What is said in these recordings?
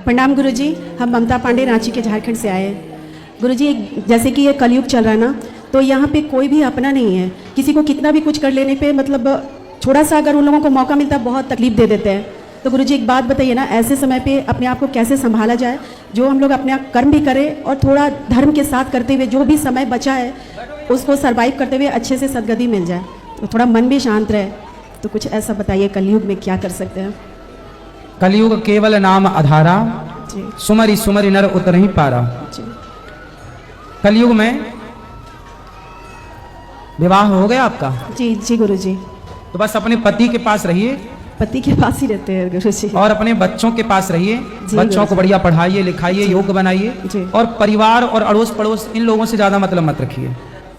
प्रणाम गुरुजी, हम ममता पांडे रांची के झारखंड से आए हैं। गुरुजी, जैसे कि ये कलयुग चल रहा है ना, तो यहाँ पे कोई भी अपना नहीं है। किसी को कितना भी कुछ कर लेने पे मतलब थोड़ा सा अगर उन लोगों को मौका मिलता है बहुत तकलीफ दे देते हैं। तो गुरुजी एक बात बताइए ना, ऐसे समय पे अपने आप को कैसे संभाला जाए, जो हम लोग अपने कर्म भी करें और थोड़ा धर्म के साथ करते हुए जो भी समय बचा है उसको सर्वाइव करते हुए अच्छे से सदगति मिल जाए, तो थोड़ा मन भी शांत रहे। तो कुछ ऐसा बताइए, कलयुग में क्या कर सकते हैं? कलयुग केवल नाम आधारा, सुमरी सुमरी नर उतर ही पारा। कलयुग में विवाह हो गया आपका? जी जी गुरुजी। तो बस अपने पति के पास रहिए, पति के पास ही रहते हैं गुरुजी, और अपने बच्चों के पास रहिए। बच्चों को बढ़िया पढ़ाइए लिखाइए, योग बनाइए, और परिवार और अड़ोस पड़ोस इन लोगों से ज्यादा मतलब मत रखिए।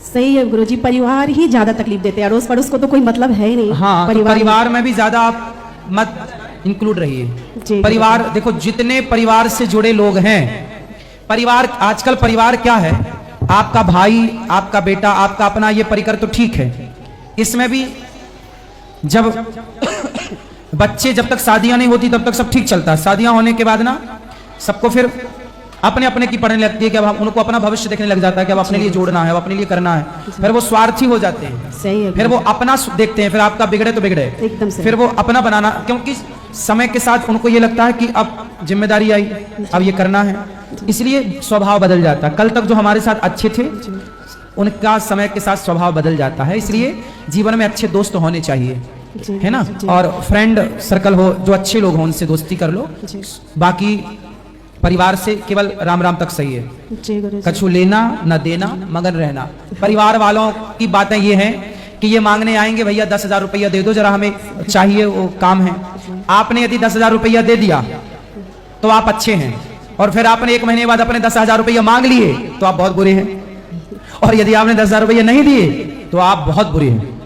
सही है गुरुजी, परिवार ही ज्यादा तकलीफ देते हैं, अड़ोस पड़ोस को तो कोई मतलब है ही नहीं। हाँ, परिवार में भी ज्यादा आप मत इंक्लूड रहिए। परिवार देखो, जितने परिवार से जुड़े लोग हैं, परिवार आजकल परिवार क्या है, आपका भाई, आपका बेटा, आपका अपना, ये परिकर तो ठीक है। इसमें भी जब बच्चे, जब तक शादियां नहीं होती तब तक सब ठीक चलता है। शादियां होने के बाद ना सबको फिर अपने अपने की पढ़ने लगती है कि अब उनको अपना भविष्य देखने लग जाता है कि अब अपने लिए जोड़ना है, अब अपने लिए करना है। फिर वो स्वार्थी हो जाते हैं। सही है। फिर वो अपना देखते हैं, फिर आपका बिगड़े तो बिगड़े, एकदम से। फिर वो अपना बनाना, क्योंकि समय के साथ उनको ये लगता है कि अब जिम्मेदारी आई, अब ये करना है, इसलिए स्वभाव बदल जाता है। कल तक जो हमारे साथ अच्छे थे उनका समय के साथ स्वभाव बदल जाता है। इसलिए जीवन में अच्छे दोस्त होने चाहिए, है ना, और फ्रेंड सर्कल हो, जो अच्छे लोग हों उनसे दोस्ती कर लो। बाकी परिवार से केवल राम राम तक सही है। कछु लेना न देना मगन रहना। परिवार वालों की बातें ये हैं कि ये मांगने आएंगे, भैया 10,000 रुपया दे दो, जरा हमें चाहिए, वो काम है। आपने यदि 10,000 रुपया दे दिया तो आप अच्छे हैं, और फिर आपने 1 महीने बाद अपने 10,000 रुपया मांग लिए तो आप बहुत बुरे हैं, और यदि आपने 10,000 रुपया नहीं दिए तो आप बहुत बुरे हैं।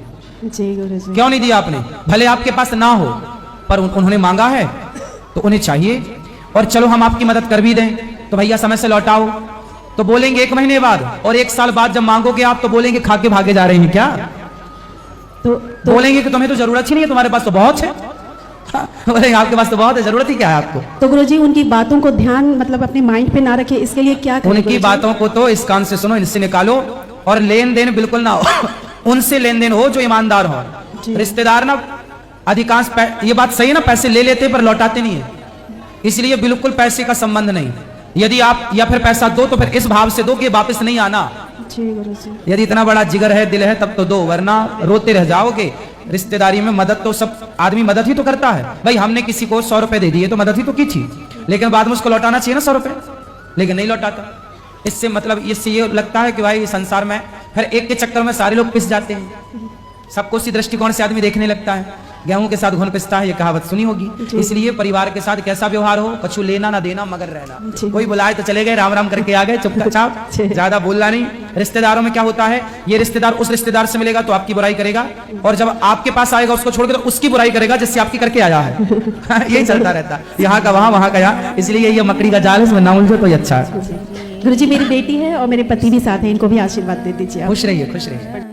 क्यों नहीं दिया आपने? भले आपके पास ना हो, पर उन्होंने मांगा है तो उन्हें चाहिए। और चलो हम आपकी मदद कर भी दें तो भैया समय से लौटाओ, तो बोलेंगे 1 महीने बाद, और 1 साल बाद जब मांगोगे आप तो बोलेंगे खा के भागे जा रहे हैं क्या? तो बोलेंगे कि तुम्हें तो जरूरत ही नहीं है, तुम्हारे पास तो बहुत है। बोलेंगे आपके पास तो बहुत है, जरूरत ही क्या है आपको? तो गुरुजी उनकी बातों को ध्यान मतलब अपने माइंड पे ना रखे, इसके लिए क्या करें? उनकी बातों को तो इस कान से सुनो, इनसे निकालो, और लेन देन बिल्कुल ना हो। उनसे लेन देन हो जो ईमानदार हो। रिश्तेदार ना अधिकांश ये बात सही है ना, पैसे ले लेते पर लौटाते नहीं है, इसलिए बिल्कुल पैसे का संबंध नहीं। यदि आप या फिर पैसा दो तो फिर इस भाव से दो कि वापस नहीं आना। यदि इतना बड़ा जिगर है, दिल है, तब तो दो, वरना रोते रह जाओगे। रिश्तेदारी में मदद तो सब आदमी मदद ही तो करता है। भाई हमने किसी को 100 रुपए दे दिए तो मदद ही तो की थी, लेकिन बाद में उसको लौटाना चाहिए ना 100 रुपए, लेकिन नहीं लौटाता। इससे मतलब इससे ये लगता है कि भाई संसार में फिर एक के चक्कर में सारे लोग पिस जाते हैं। सबको उसी दृष्टिकोण से आदमी देखने लगता है। गेहूं के साथ घुन पिसता है, ये कहावत सुनी होगी। इसलिए परिवार के साथ कैसा व्यवहार हो, कछु लेना ना देना मगर रहना। कोई बुलाए तो चले गए, राम राम करके आ गए, चुपचाप, ज्यादा बोलना नहीं। रिश्तेदारों में क्या होता है, ये रिश्तेदार उस रिश्तेदार से मिलेगा तो आपकी बुराई करेगा, और जब आपके पास आएगा उसको छोड़कर तो उसकी बुराई करेगा जिससे आपकी करके आया है। यही चलता रहता है, यहाँ का वहां का यहाँ। इसलिए ये मकड़ी का जाल है, इसमें ना उलझो तो अच्छा है। गुरुजी मेरी बेटी है और मेरे पति भी साथ हैं, इनको भी आशीर्वाद दे दीजिए। खुश रहिए, खुश रहिए।